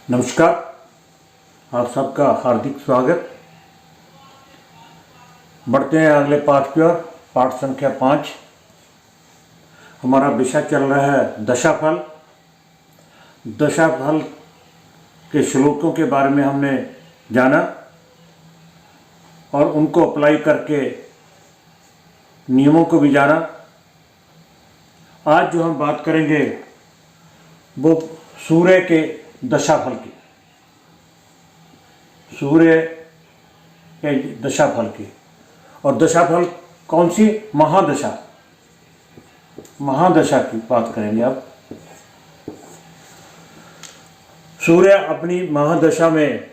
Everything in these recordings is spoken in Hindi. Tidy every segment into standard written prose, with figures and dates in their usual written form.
नमस्कार। आप सबका हार्दिक स्वागत। बढ़ते हैं अगले पाठ की ओर। पाठ संख्या 5। हमारा विषय चल रहा है दशाफल। दशाफल के श्लोकों के बारे में हमने जाना और उनको अप्लाई करके नियमों को भी जाना। आज जो हम बात करेंगे वो सूर्य के दशाफल की, सूर्य के दशाफल की। और दशाफल कौन सी? महादशा की बात करेंगे अब। सूर्य अपनी महादशा में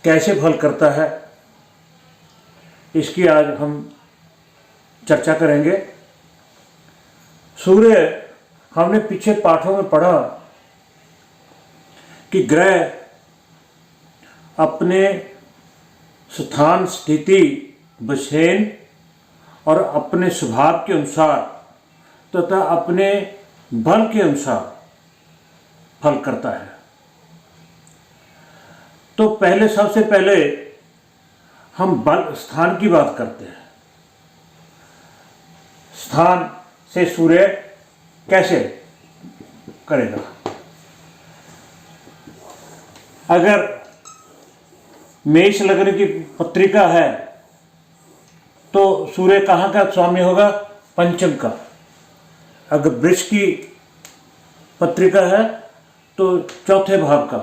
कैसे फल करता है, इसकी आज हम चर्चा करेंगे। सूर्य, हमने पीछे पाठों में पढ़ा कि ग्रह अपने स्थान, स्थिति, बसेन और अपने स्वभाव के अनुसार तथा अपने बल के अनुसार फल करता है। तो सबसे पहले हम बल, स्थान की बात करते हैं। स्थान से सूर्य कैसे करेगा? अगर मेष लग्न की पत्रिका है तो सूर्य कहाँ का स्वामी होगा? पंचम का। अगर वृष की पत्रिका है तो चौथे भाव का।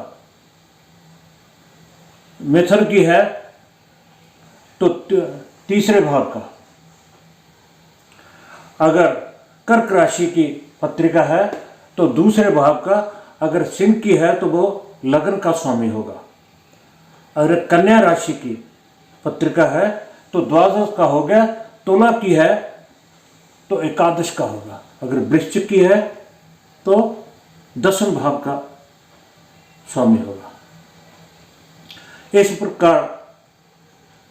मिथुन की है तो तीसरे भाव का। अगर कर्क राशि की पत्रिका है तो दूसरे भाव का। अगर सिंह की है तो वो लग्न का स्वामी होगा। अगर कन्या राशि की पत्रिका है तो द्वादश का हो गया। तुला की है तो एकादश का होगा। अगर वृश्चिक की है तो दसम भाव का स्वामी होगा। इस प्रकार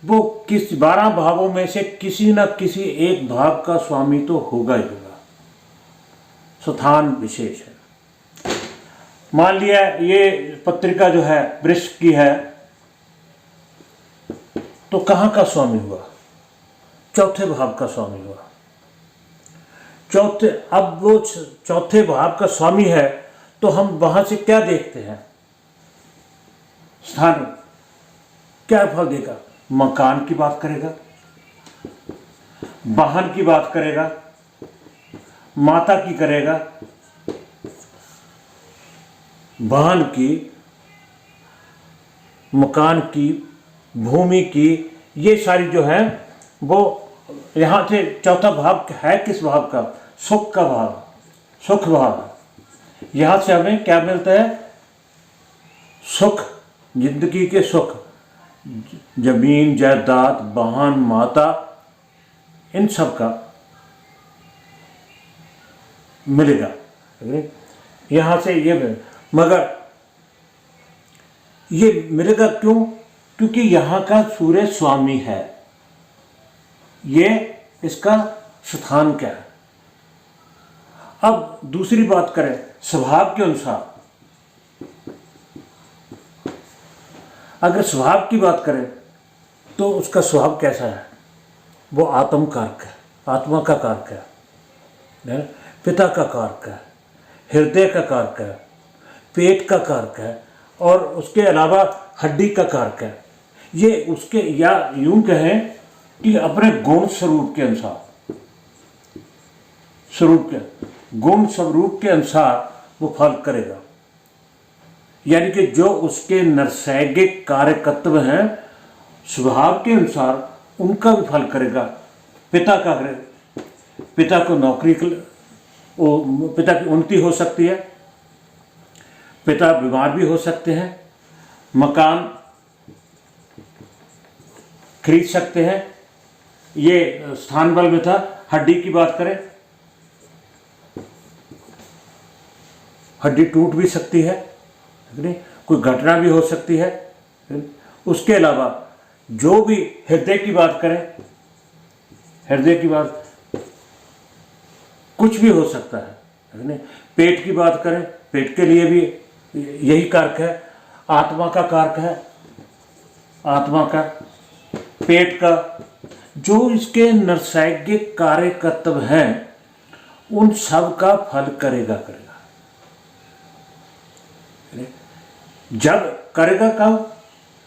वो 12 भावों में से किसी न किसी एक भाव का स्वामी तो होगा ही होगा। स्थान विशेष है। मान लिया ये पत्रिका जो है वृष की है तो कहाँ का स्वामी हुआ? चौथे भाव का स्वामी हुआ। अब वो चौथे भाव का स्वामी है तो हम वहां से क्या देखते हैं? स्थान क्या फल देगा? मकान की बात करेगा, वाहन की बात करेगा, माता की करेगा, वाहन की, मकान की, भूमि की। ये सारी जो है वो यहाँ से चौथा भाव है किस भाव का? सुख का भाव, सुख भाव। यहाँ से हमें क्या मिलता है? सुख, जिंदगी के सुख, जमीन, जायदाद, वाहन, माता, इन सब का मिलेगा। यहाँ से ये, मगर ये मिलेगा क्यों? क्योंकि यहाँ का सूर्य स्वामी है। ये इसका स्थान क्या है? अब दूसरी बात करें स्वभाव के अनुसार। अगर स्वभाव की बात करें तो उसका स्वभाव कैसा है? वो आत्म कारक है, आत्मा का कारक है, पिता का कारक है, हृदय का कारक है, पेट का कारक है और उसके अलावा हड्डी का कारक है। ये उसके, या यूं कहें कि अपने गुण स्वरूप के अनुसार, गुण स्वरूप के अनुसार वो फल करेगा। यानी कि जो उसके नैसर्गिक कार्यकत्व हैं स्वभाव के अनुसार उनका भी फल करेगा। पिता का करेगा, पिता को नौकरी, पिता की उन्नति हो सकती है, पिता बीमार भी हो सकते हैं, मकान खरीद सकते हैं। ये स्थान बल में था। हड्डी की बात करें, हड्डी टूट भी सकती है, कोई घटना भी हो सकती है। उसके अलावा जो भी, हृदय की बात करें, हृदय की बात कुछ भी हो सकता है। पेट की बात करें, पेट के लिए भी यही कारक है। आत्मा का कारक है, आत्मा का, पेट का, जो इसके नैसर्गिक कार्यकर्तव्य हैं उन सब का फल करेगा। जब करेगा कब?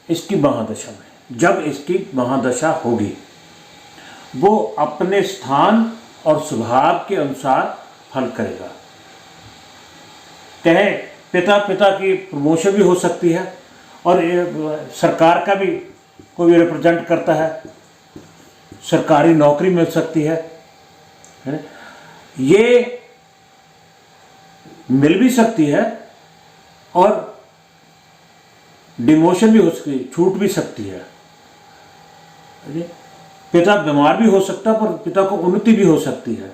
इसकी महादशा में। जब इसकी महादशा होगी वो अपने स्थान और स्वभाव के अनुसार फल करेगा। कहें पिता की प्रमोशन भी हो सकती है, और सरकार का भी कोई रिप्रेजेंट करता है, सरकारी नौकरी मिल सकती है। ये मिल भी सकती है और डिमोशन भी हो सकती है, छूट भी सकती है। पिता बीमार भी हो सकता है, पर पिता को उन्नति भी हो सकती है।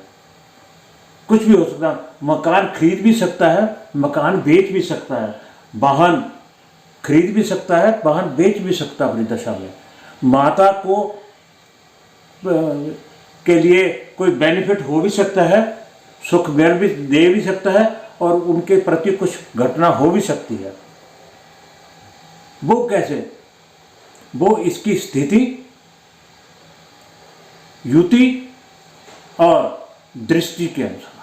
कुछ भी हो सकता है, मकान खरीद भी सकता है, मकान बेच भी सकता है, वाहन खरीद भी सकता है, वाहन बेच भी सकता है अपनी दशा में। माता को के लिए कोई बेनिफिट हो भी सकता है, सुख मिल भी दे भी सकता है, और उनके प्रति कुछ घटना हो भी सकती है। वो कैसे? वो इसकी स्थिति, युति और दृष्टि के अनुसार।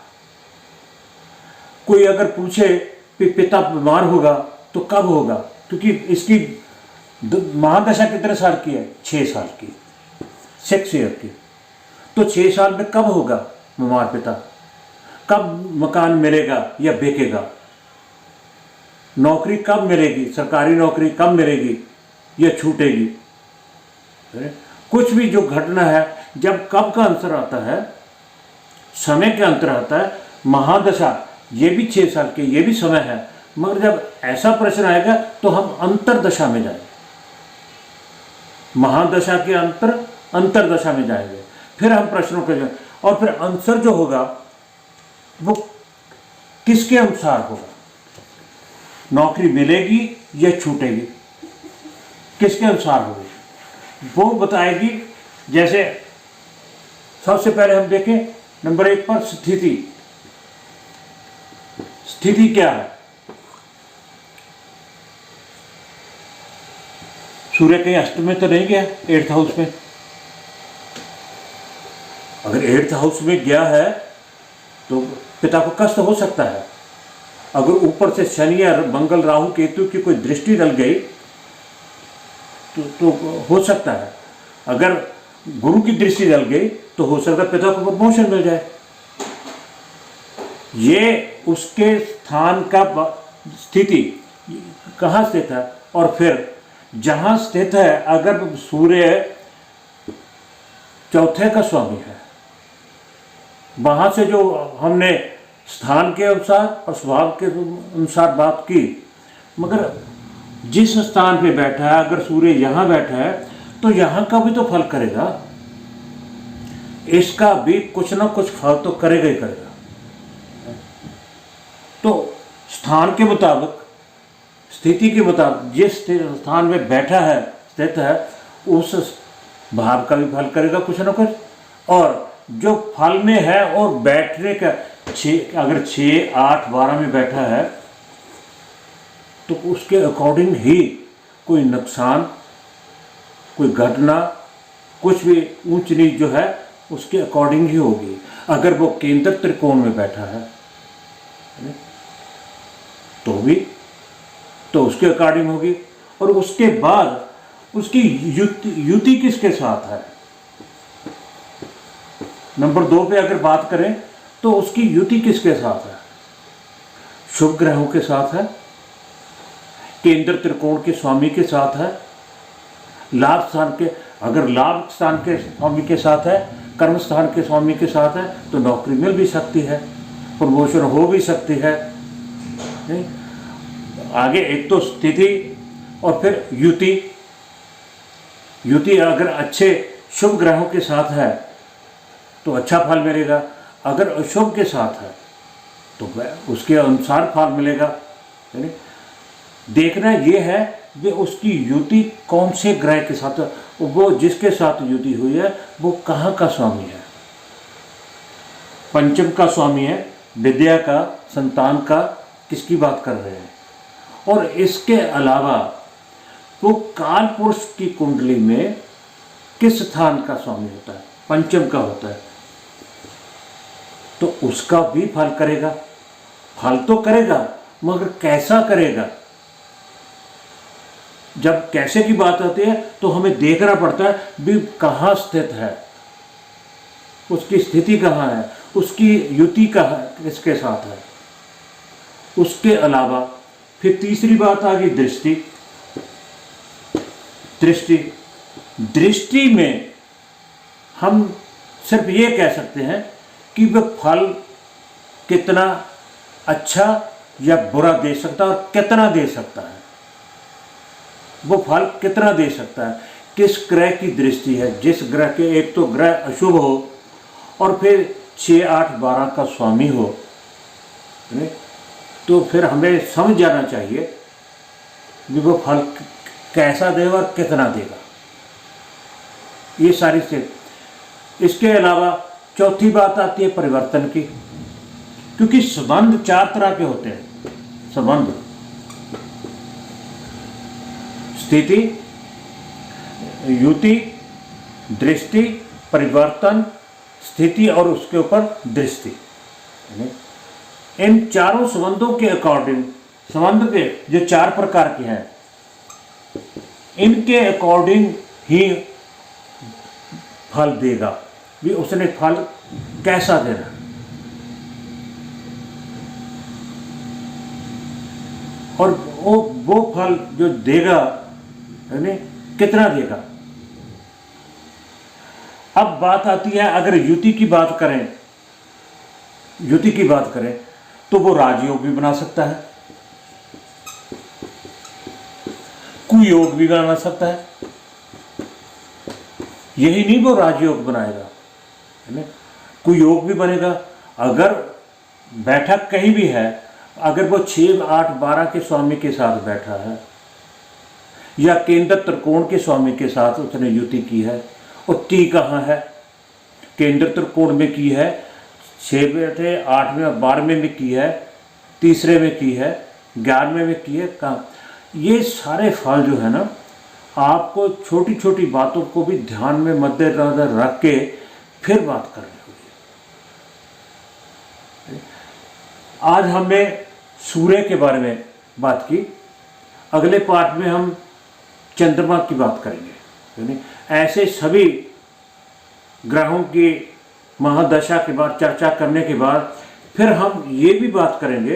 कोई अगर पूछे कि पिता बीमार होगा तो कब होगा, क्योंकि इसकी महादशा कितने साल की है? 6 साल की, 6 ईयर की। तो 6 साल में कब होगा बीमार पिता? कब मकान मिलेगा या बेचेगा? नौकरी कब मिलेगी? सरकारी नौकरी कब मिलेगी या छूटेगी? कुछ भी जो घटना है, जब कब का अंतर आता है, समय का अंतर आता है। महादशा ये भी 6 साल के, ये भी समय है, मगर जब ऐसा प्रश्न आएगा तो हम अंतरदशा में जाएंगे। महादशा के अंतरदशा में जाएंगे, फिर हम प्रश्नों के, और फिर आंसर जो होगा वो किसके अनुसार होगा? नौकरी मिलेगी या छूटेगी, किसके अनुसार होगी वो बताएगी। जैसे सबसे पहले हम देखें नंबर 1 पर स्थिति। स्थिति क्या है? सूर्य कहीं अष्ट में तो नहीं गया 8th हाउस में? अगर 8th हाउस में गया है तो पिता को कष्ट हो सकता है। अगर ऊपर से शनि या मंगल राहु केतु की कोई दृष्टि डल गई तो हो सकता है। अगर गुरु की दृष्टि डल गई तो हो सकता है पिता को प्रमोशन मिल जाए। ये उसके स्थान का स्थिति कहाँ स्थित है, और फिर जहाँ स्थित है, अगर सूर्य 4थे का स्वामी है, वहाँ से जो हमने स्थान के अनुसार और स्वभाव के अनुसार बात की, मगर जिस स्थान पे बैठा है, अगर सूर्य यहाँ बैठा है तो यहाँ का भी तो फल करेगा, इसका भी कुछ ना कुछ फल तो करेगा ही करेगा। तो स्थान के मुताबिक, स्थिति के मुताबिक, जिस स्थान में बैठा है, स्थित है, उस भाव का भी फल करेगा कुछ ना कुछ। और जो फल में है और बैठने का अगर 6, 8, 12 में बैठा है तो उसके अकॉर्डिंग ही कोई नुकसान, कोई घटना, कुछ भी ऊंच नीच जो है उसके अकॉर्डिंग ही होगी। अगर वो केंद्र त्रिकोण में बैठा है तो भी तो उसके अकॉर्डिंग होगी। और उसके बाद उसकी युति किसके साथ है? नंबर 2 पे अगर बात करें तो उसकी युति किसके साथ है? शुभ ग्रहों के साथ है, केंद्र त्रिकोण के स्वामी के साथ है, लाभ स्थान के, अगर लाभ स्थान के स्वामी के साथ है, कर्म स्थान के स्वामी के साथ है, तो नौकरी मिल भी सकती है, प्रमोशन हो भी सकती है। नहीं? आगे एक तो स्थिति और फिर युति। युति अगर अच्छे शुभ ग्रहों के साथ है तो अच्छा फल मिलेगा, अगर अशुभ के साथ है तो उसके अनुसार फल मिलेगा। देखना ये है कि उसकी युति कौन से ग्रह के साथ, वो जिसके साथ युति हुई है वो कहाँ का स्वामी है। पंचम का स्वामी है, विद्या का, संतान का, किसकी बात कर रहे हैं? और इसके अलावा वो काल पुरुष की कुंडली में किस स्थान का स्वामी होता है, पंचम का होता है, तो उसका भी फल करेगा। फल तो करेगा मगर कैसा करेगा। जब कैसे की बात आती है तो हमें देखना पड़ता है भी कहाँ स्थित है, उसकी स्थिति कहाँ है, उसकी युति कहाँ किसके साथ है। उसके अलावा फिर तीसरी बात आ गई दृष्टि। दृष्टि दृष्टि में हम सिर्फ ये कह सकते हैं कि वह फल कितना अच्छा या बुरा दे सकता है और कितना दे सकता है, वो फल कितना दे सकता है, किस ग्रह की दृष्टि है। जिस ग्रह के एक तो ग्रह अशुभ हो और फिर 6, 8, 12 का स्वामी हो, तो फिर हमें समझ जाना चाहिए कि वो फल कैसा देगा और कितना देगा। ये सारी से इसके अलावा चौथी बात आती है परिवर्तन की, क्योंकि संबंध 4 तरह के होते हैं। संबंध स्थिति, युति, दृष्टि, परिवर्तन, स्थिति और उसके ऊपर दृष्टि। इन चारों संबंधों के अकॉर्डिंग संबंध के जो 4 प्रकार के हैं, इनके अकॉर्डिंग ही फल देगा भी उसने फल कैसा देना। और वो फल जो देगा यानी कितना देगा। अब बात आती है अगर युति की बात करें, युति की बात करें तो वो राजयोग भी बना सकता है, कुयोग भी बना सकता है। यही नहीं वो राजयोग बनाएगा, है ना, कुयोग भी बनेगा। अगर बैठक कहीं भी है, अगर वो 6, 8, 12 के स्वामी के साथ बैठा है या केंद्र त्रिकोण के स्वामी के साथ उसने युति की है, और की कहाँ है, केंद्र त्रिकोण में की है, 6वें थे, 8वें और 12वें में की है, तीसरे में की है, 11वें में की है, कहाँ। ये सारे फल जो है ना, आपको छोटी छोटी बातों को भी ध्यान में मद्देनजर रख के फिर बात करनी होगी। आज हमने सूर्य के बारे में बात की, अगले पार्ट में हम चंद्रमा की बात करेंगे। यानी ऐसे सभी ग्रहों की महादशा के बाद चर्चा करने के बाद फिर हम ये भी बात करेंगे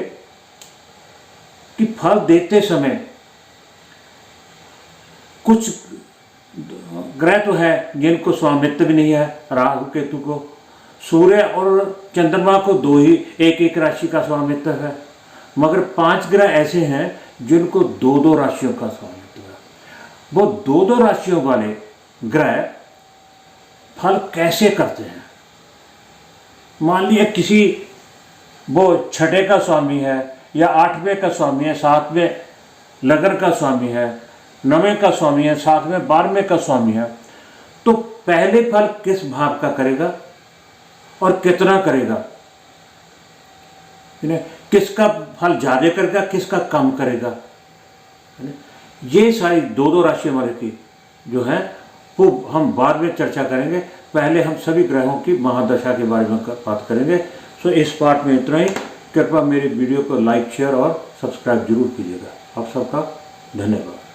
कि फल देते समय कुछ ग्रह तो है जिनको स्वामित्व भी नहीं है, राहु केतु को। सूर्य और चंद्रमा को 2 ही एक राशि का स्वामित्व है, मगर 5 ग्रह ऐसे हैं जिनको 2 राशियों का स्वामित्व है। वो 2 राशियों वाले ग्रह फल कैसे करते हैं। मान लिया किसी वो 6ठे का स्वामी है या 8वें का स्वामी है, 7वें लग्न का स्वामी है, 9वें का स्वामी है, 7वें 12वें का स्वामी है, तो पहले फल किस भाव का करेगा और कितना करेगा, किसका फल ज्यादा करेगा, किसका कम करेगा। ये सारी 2 राशियों वाले की जो है वो हम बाद में चर्चा करेंगे। पहले हम सभी ग्रहों की महादशा के बारे में बात करेंगे। सो इस पार्ट में इतना ही। कृपया मेरे वीडियो को लाइक, शेयर और सब्सक्राइब जरूर कीजिएगा। आप सबका धन्यवाद।